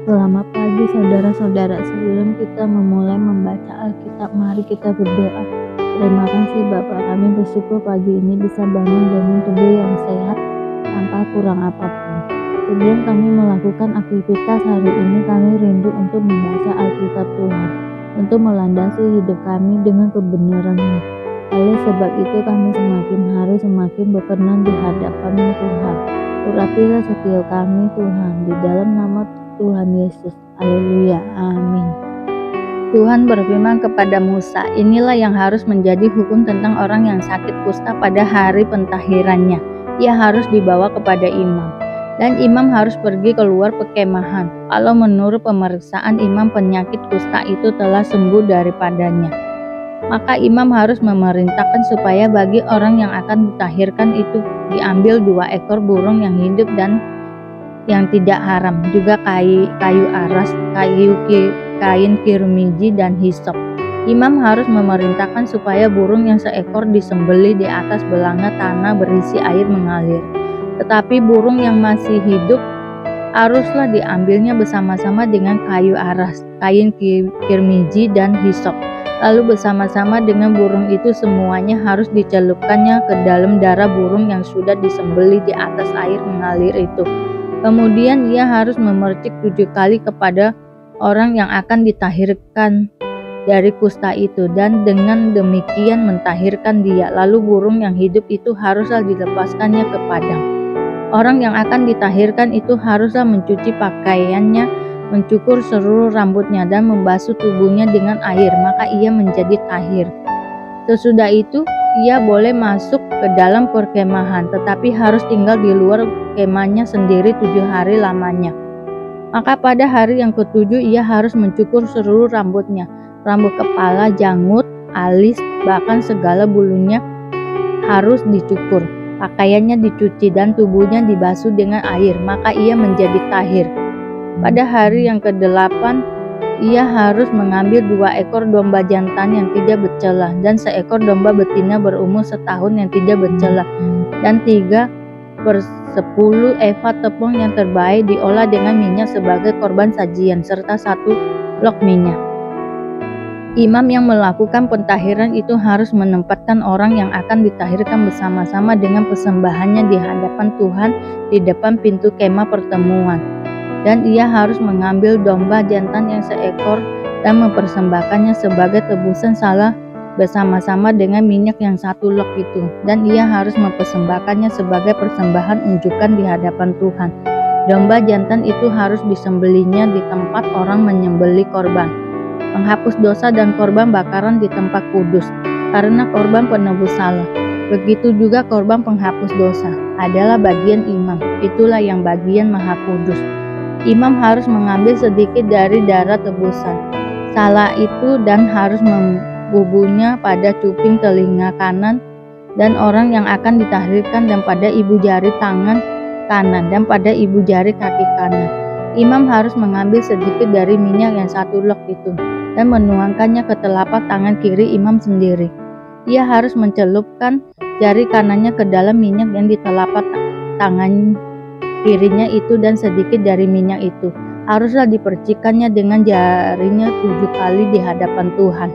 Selamat pagi saudara-saudara. Sebelum kita memulai membaca Alkitab, mari kita berdoa. Terima kasih Bapa, kami bersyukur pagi ini bisa bangun dengan tubuh yang sehat tanpa kurang apapun. Sebelum kami melakukan aktivitas hari ini, kami rindu untuk membaca Alkitab Tuhan, untuk melandasi hidup kami dengan kebenaran-Mu. Oleh sebab itu kami semakin hari semakin berkenan di hadapan-Mu Tuhan. Urapilah setiap kami Tuhan, di dalam nama Tuhan Yesus. Haleluya. Amin. Tuhan berfirman kepada Musa, inilah yang harus menjadi hukum tentang orang yang sakit kusta pada hari pentahirannya. Ia harus dibawa kepada imam, dan imam harus pergi keluar perkemahan. Kalau menurut pemeriksaan imam penyakit kusta itu telah sembuh daripadanya, maka imam harus memerintahkan supaya bagi orang yang akan ditahirkan itu diambil 2 ekor burung yang hidup dan yang tidak haram, juga kayu aras, kain kirmiji dan hisop. Imam harus memerintahkan supaya burung yang seekor disembelih di atas belanga tanah berisi air mengalir. Tetapi burung yang masih hidup haruslah diambilnya bersama-sama dengan kayu aras, kain kirmiji dan hisop. Lalu bersama-sama dengan burung itu semuanya harus dicelupkannya ke dalam darah burung yang sudah disembelih di atas air mengalir itu. Kemudian ia harus memercik 7 kali kepada orang yang akan ditahirkan dari kusta itu, dan dengan demikian mentahirkan dia. Lalu burung yang hidup itu haruslah dilepaskannya ke padang. Orang yang akan ditahirkan itu haruslah mencuci pakaiannya, mencukur seluruh rambutnya, dan membasuh tubuhnya dengan air, maka ia menjadi tahir. Sesudah itu ia boleh masuk ke dalam perkemahan, tetapi harus tinggal di luar kemahnya sendiri 7 hari lamanya. Maka pada hari yang ke-7 ia harus mencukur seluruh rambutnya, rambut kepala, janggut, alis, bahkan segala bulunya harus dicukur. Pakaiannya dicuci dan tubuhnya dibasuh dengan air, maka ia menjadi tahir. Pada hari yang ke-8 ia harus mengambil 2 ekor domba jantan yang tidak bercela, dan 1 ekor domba betina berumur 1 tahun yang tidak bercela, dan 3/10 eva tepung yang terbaik diolah dengan minyak sebagai korban sajian, serta 1 log minyak. Imam yang melakukan pentahiran itu harus menempatkan orang yang akan ditahirkan bersama-sama dengan persembahannya di hadapan Tuhan di depan pintu kemah pertemuan. Dan ia harus mengambil domba jantan yang 1 ekor dan mempersembahkannya sebagai tebusan salah bersama-sama dengan minyak yang 1 log itu. Dan ia harus mempersembahkannya sebagai persembahan unjukan di hadapan Tuhan. Domba jantan itu harus disembelihnya di tempat orang menyembelih korban penghapus dosa dan korban bakaran di tempat kudus, karena korban penebus salah. Begitu juga korban penghapus dosa adalah bagian imam, itulah yang bagian maha kudus. Imam harus mengambil sedikit dari darah tebusan salah itu dan harus membubuhnya pada cuping telinga kanan dan orang yang akan ditahirkan, dan pada ibu jari tangan kanan, dan pada ibu jari kaki kanan. Imam harus mengambil sedikit dari minyak yang 1 log itu dan menuangkannya ke telapak tangan kiri imam sendiri. Ia harus mencelupkan jari kanannya ke dalam minyak yang di telapak tangan kirinya itu, dan sedikit dari minyak itu haruslah dipercikannya dengan jarinya 7 kali di hadapan Tuhan.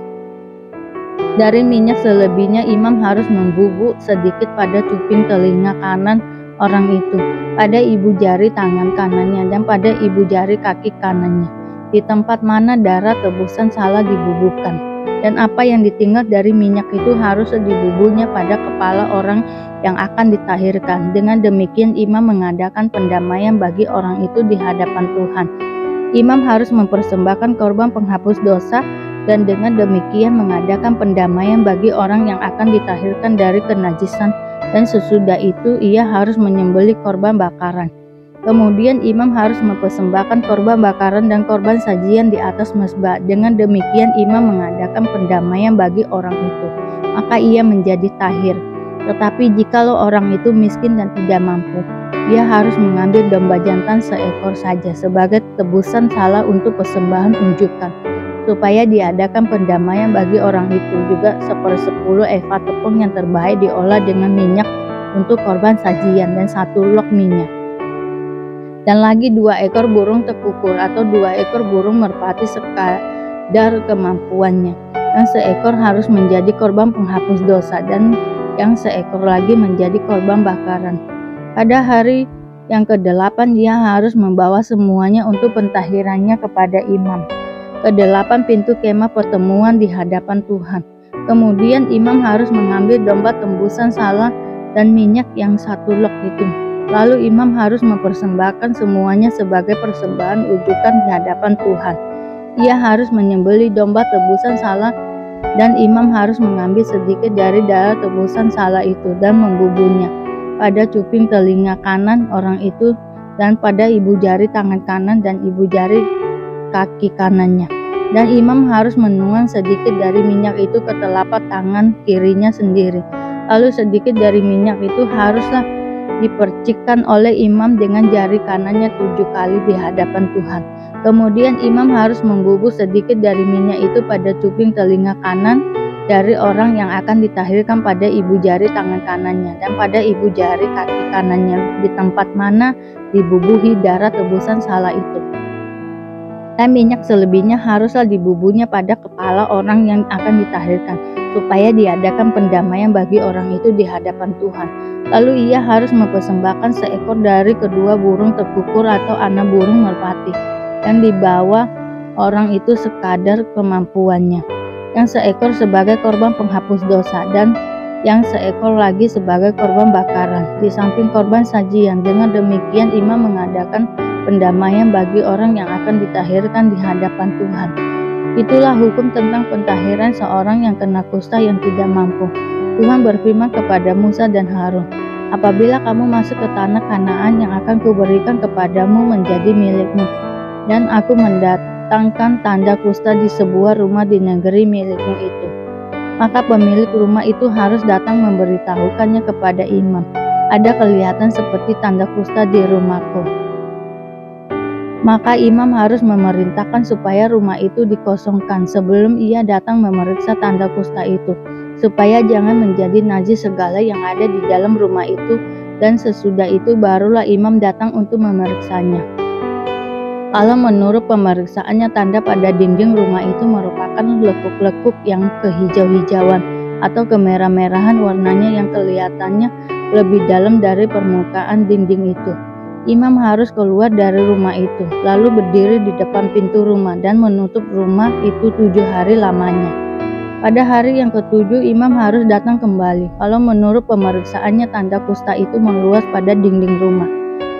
Dari minyak selebihnya imam harus membubuk sedikit pada cuping telinga kanan orang itu, pada ibu jari tangan kanannya, dan pada ibu jari kaki kanannya, di tempat mana darah tebusan salah dibubuhkan. Dan apa yang ditinggal dari minyak itu harus dibubuhnya pada kepala orang yang akan ditahirkan. Dengan demikian imam mengadakan pendamaian bagi orang itu di hadapan Tuhan. Imam harus mempersembahkan korban penghapus dosa, dan dengan demikian mengadakan pendamaian bagi orang yang akan ditahirkan dari kenajisan, dan sesudah itu ia harus menyembelih korban bakaran. Kemudian imam harus mempersembahkan korban bakaran dan korban sajian di atas mezbah. Dengan demikian imam mengadakan pendamaian bagi orang itu, maka ia menjadi tahir. Tetapi jikalau orang itu miskin dan tidak mampu, ia harus mengambil domba jantan 1 ekor saja sebagai tebusan salah untuk persembahan unjukan, supaya diadakan pendamaian bagi orang itu. Juga 1/10 eva tepung yang terbaik diolah dengan minyak untuk korban sajian, dan 1 log minyak. Dan lagi 2 ekor burung tekukur atau 2 ekor burung merpati sekadar kemampuannya. Yang seekor harus menjadi korban penghapus dosa dan yang seekor lagi menjadi korban bakaran. Pada hari yang ke-8 dia harus membawa semuanya untuk pentahirannya kepada imam. Ke-8 pintu kemah pertemuan di hadapan Tuhan. Kemudian imam harus mengambil domba tembusan salah dan minyak yang 1 log itu. Lalu imam harus mempersembahkan semuanya sebagai persembahan ujukan di hadapan Tuhan. Ia harus menyembelih domba tebusan salah dan imam harus mengambil sedikit dari darah tebusan salah itu dan membubuhnya pada cuping telinga kanan orang itu dan pada ibu jari tangan kanan dan ibu jari kaki kanannya. Dan imam harus menuang sedikit dari minyak itu ke telapak tangan kirinya sendiri. Lalu sedikit dari minyak itu haruslah dipercikkan oleh imam dengan jari kanannya 7 kali di hadapan Tuhan. Kemudian imam harus membubuh sedikit dari minyak itu pada cuping telinga kanan dari orang yang akan ditahirkan pada ibu jari tangan kanannya dan pada ibu jari kaki kanannya di tempat mana dibubuhi darah tebusan salah itu. Dan minyak selebihnya haruslah dibubuhnya pada kepala orang yang akan ditahirkan, supaya diadakan pendamaian bagi orang itu di hadapan Tuhan. Lalu ia harus mempersembahkan seekor dari kedua burung tekukur atau anak burung merpati yang dibawa orang itu sekadar kemampuannya, yang seekor sebagai korban penghapus dosa dan yang seekor lagi sebagai korban bakaran di samping korban sajian. Dengan demikian imam mengadakan pendamaian bagi orang yang akan ditahirkan di hadapan Tuhan. Itulah hukum tentang pentahiran seorang yang kena kusta yang tidak mampu. Tuhan berfirman kepada Musa dan Harun, apabila kamu masuk ke tanah Kanaan yang akan kuberikan kepadamu menjadi milikmu, dan aku mendatangkan tanda kusta di sebuah rumah di negeri milikmu itu, maka pemilik rumah itu harus datang memberitahukannya kepada imam, ada kelihatan seperti tanda kusta di rumahku. Maka imam harus memerintahkan supaya rumah itu dikosongkan sebelum ia datang memeriksa tanda kusta itu, supaya jangan menjadi najis segala yang ada di dalam rumah itu, dan sesudah itu barulah imam datang untuk memeriksanya. Kalau menurut pemeriksaannya tanda pada dinding rumah itu merupakan lekuk-lekuk yang kehijau-hijauan atau kemerah-merahan warnanya yang kelihatannya lebih dalam dari permukaan dinding itu, imam harus keluar dari rumah itu, lalu berdiri di depan pintu rumah dan menutup rumah itu 7 hari lamanya. Pada hari yang ke-7 imam harus datang kembali. Kalau menurut pemeriksaannya tanda kusta itu meluas pada dinding rumah,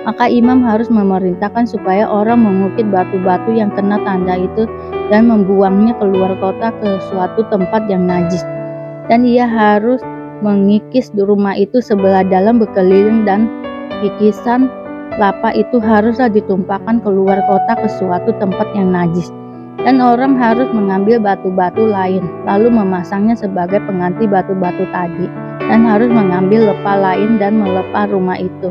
maka imam harus memerintahkan supaya orang mengukit batu-batu yang kena tanda itu dan membuangnya keluar kota ke suatu tempat yang najis. Dan ia harus mengikis rumah itu sebelah dalam berkeliling, dan kikisan lapa itu haruslah ditumpahkan keluar kota ke suatu tempat yang najis. Dan orang harus mengambil batu-batu lain, lalu memasangnya sebagai pengganti batu-batu tadi, dan harus mengambil lepa lain dan melepa rumah itu.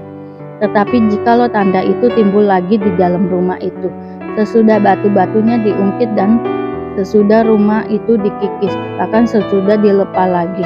Tetapi jikalau tanda itu timbul lagi di dalam rumah itu, sesudah batu-batunya diungkit dan sesudah rumah itu dikikis, bahkan sesudah dilepa lagi.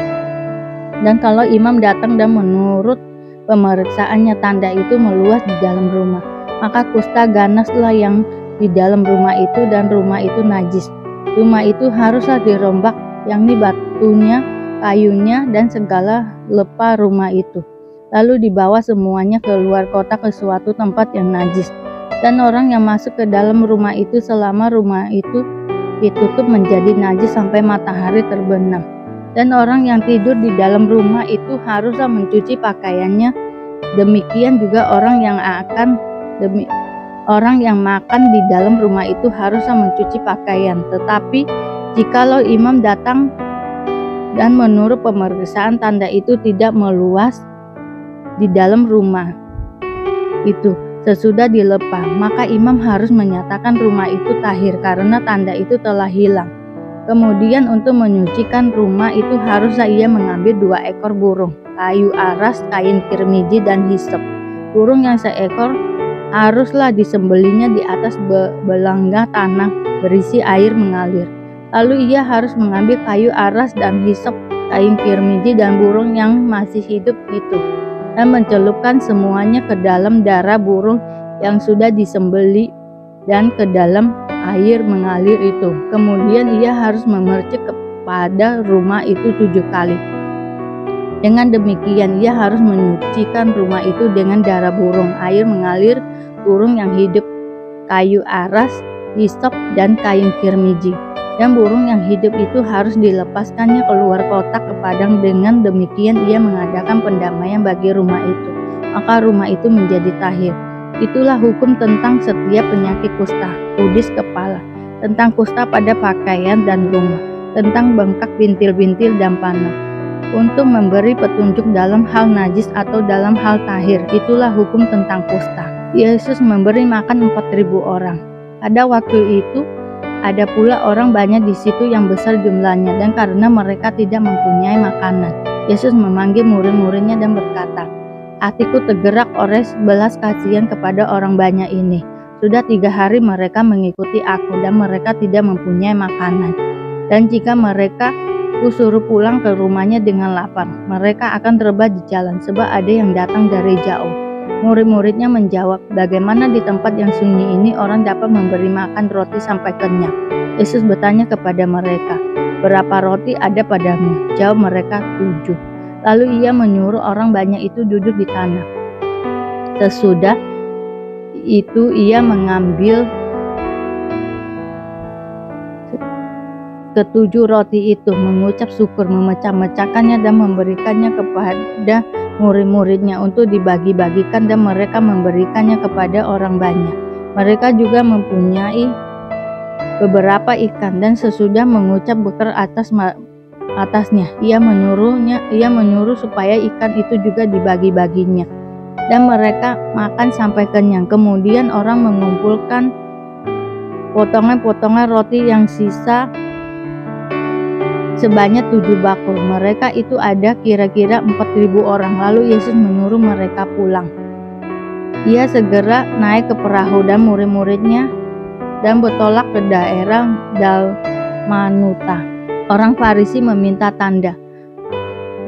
Dan kalau imam datang dan menurut pemeriksaannya tanda itu meluas di dalam rumah, maka kusta ganaslah yang di dalam rumah itu dan rumah itu najis. Rumah itu haruslah dirombak, yakni batunya, kayunya, dan segala lepa rumah itu. Lalu dibawa semuanya keluar kota ke suatu tempat yang najis. Dan orang yang masuk ke dalam rumah itu selama rumah itu ditutup menjadi najis sampai matahari terbenam. Dan orang yang tidur di dalam rumah itu haruslah mencuci pakaiannya. Demikian juga orang yang makan di dalam rumah itu haruslah mencuci pakaian. Tetapi jikalau imam datang dan menurut pemeriksaan tanda itu tidak meluas di dalam rumah itu sesudah dilepa, maka imam harus menyatakan rumah itu tahir karena tanda itu telah hilang. Kemudian untuk menyucikan rumah itu haruslah ia mengambil 2 ekor burung, kayu aras, kain kirmiji, dan hisop. Burung yang seekor haruslah disembelihnya di atas belengah tanah berisi air mengalir. Lalu ia harus mengambil kayu aras dan hisop, kain kirmiji, dan burung yang masih hidup itu, dan mencelupkan semuanya ke dalam darah burung yang sudah disembeli dan ke dalam air mengalir itu. Kemudian ia harus memercik kepada rumah itu 7 kali. Dengan demikian ia harus menyucikan rumah itu dengan darah burung, air mengalir, burung yang hidup, kayu aras, hisop, dan kain kirmiji. Dan burung yang hidup itu harus dilepaskannya keluar kota ke padang. Dengan demikian ia mengadakan pendamaian bagi rumah itu, maka rumah itu menjadi tahir. Itulah hukum tentang setiap penyakit kusta, kudis kepala, tentang kusta pada pakaian dan rumah, tentang bengkak, bintil-bintil, dan panah, untuk memberi petunjuk dalam hal najis atau dalam hal tahir. Itulah hukum tentang kusta. Yesus memberi makan 4.000 orang. Pada waktu itu ada pula orang banyak di situ yang besar jumlahnya, dan karena mereka tidak mempunyai makanan, Yesus memanggil murid-muridnya dan berkata, "Hatiku tergerak oleh belas kasihan kepada orang banyak ini. Sudah 3 hari mereka mengikuti aku dan mereka tidak mempunyai makanan. Dan jika mereka kusuruh pulang ke rumahnya dengan lapar, mereka akan terlebah di jalan, sebab ada yang datang dari jauh." Murid-muridnya menjawab, "Bagaimana di tempat yang sunyi ini orang dapat memberi makan roti sampai kenyang?" Yesus bertanya kepada mereka, "Berapa roti ada padamu?" Jawab mereka, 7. Lalu ia menyuruh orang banyak itu duduk di tanah. Sesudah itu ia mengambil ke-7 roti itu, mengucap syukur, memecah-mecahkannya dan memberikannya kepada murid-muridnya untuk dibagi-bagikan, dan mereka memberikannya kepada orang banyak. Mereka juga mempunyai beberapa ikan, dan sesudah mengucap berkat atasnya, ia menyuruh supaya ikan itu juga dibagi-baginya, dan mereka makan sampai kenyang. Kemudian orang mengumpulkan potongan-potongan roti yang sisa sebanyak 7 bakul. Mereka itu ada kira-kira 4.000 orang. Lalu Yesus menyuruh mereka pulang. Ia segera naik ke perahu dan murid-muridnya dan bertolak ke daerah Dalmanuta. Orang Farisi meminta tanda.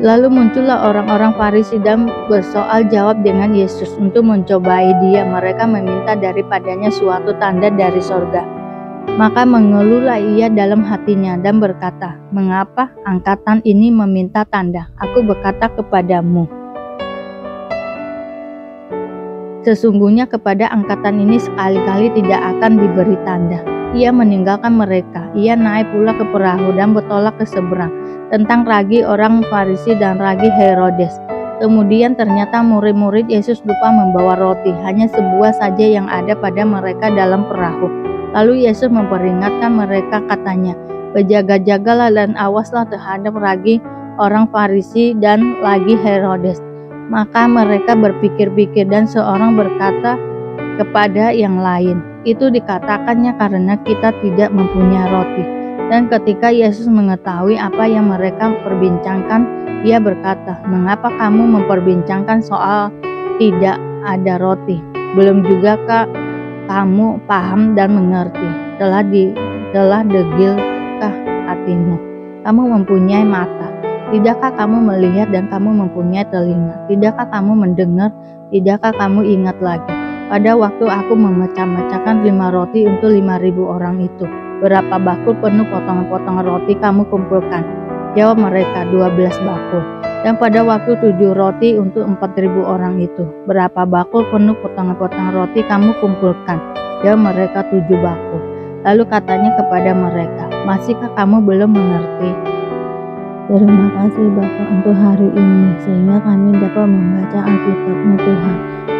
Lalu muncullah orang-orang Farisi dan bersoal jawab dengan Yesus untuk mencobai dia. Mereka meminta daripadanya suatu tanda dari sorga. Maka mengeluhlah ia dalam hatinya dan berkata, "Mengapa angkatan ini meminta tanda? Aku berkata kepadamu, sesungguhnya kepada angkatan ini sekali-kali tidak akan diberi tanda." Ia meninggalkan mereka. Ia naik pula ke perahu dan bertolak ke seberang, tentang ragi orang Farisi dan ragi Herodes. Kemudian ternyata murid-murid Yesus lupa membawa roti, hanya sebuah saja yang ada pada mereka dalam perahu. Lalu Yesus memperingatkan mereka, katanya, "Berjaga-jagalah dan awaslah terhadap ragi orang Farisi dan ragi Herodes." Maka mereka berpikir-pikir dan seorang berkata kepada yang lain, "Itu dikatakannya karena kita tidak mempunyai roti." Dan ketika Yesus mengetahui apa yang mereka perbincangkan, ia berkata, "Mengapa kamu memperbincangkan soal tidak ada roti? Belum juga kamu paham dan mengerti? Telah degilkah hatimu? Kamu mempunyai mata, tidakkah kamu melihat, dan kamu mempunyai telinga? Tidakkah kamu mendengar? Tidakkah kamu ingat lagi? Pada waktu aku memecah-mecahkan 5 roti untuk 5.000 orang itu, berapa bakul penuh potongan-potongan roti kamu kumpulkan?" Jawab mereka, 12 bakul. Dan pada waktu 7 roti untuk 4.000 orang itu, berapa bakul penuh potongan-potongan roti kamu kumpulkan? Jawab mereka, 7 bakul. Lalu katanya kepada mereka, "Masihkah kamu belum mengerti?" Terima kasih Bapa untuk hari ini, sehingga kami dapat membaca Alkitab-Mu Tuhan.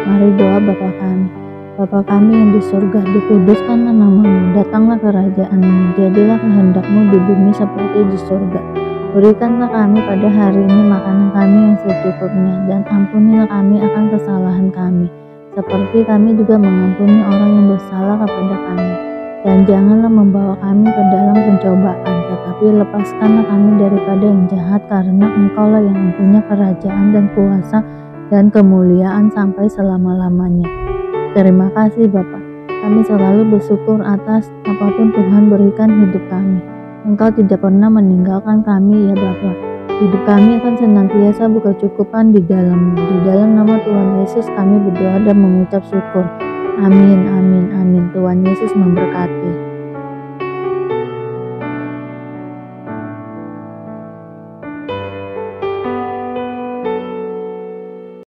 Mari doa Bapa kami. Bapa kami yang di surga, dikuduskanlah nama-Mu, datanglah kerajaan-Mu, jadilah kehendak-Mu di bumi seperti di surga. Berikanlah kami pada hari ini makanan kami yang secukupnya, dan ampunilah kami akan kesalahan kami, seperti kami juga mengampuni orang yang bersalah kepada kami. Dan janganlah membawa kami ke dalam pencobaan, tetapi lepaskanlah kami daripada yang jahat, karena Engkau-lah yang mempunyai kerajaan dan kuasa dan kemuliaan sampai selama-lamanya. Terima kasih Bapa. Kami selalu bersyukur atas apapun Tuhan berikan hidup kami. Engkau tidak pernah meninggalkan kami ya Bapa. Hidup kami akan senantiasa berkecukupan di dalam-Mu. Di dalam nama Tuhan Yesus kami berdoa dan mengucap syukur. Amin, amin, amin. Tuhan Yesus memberkati.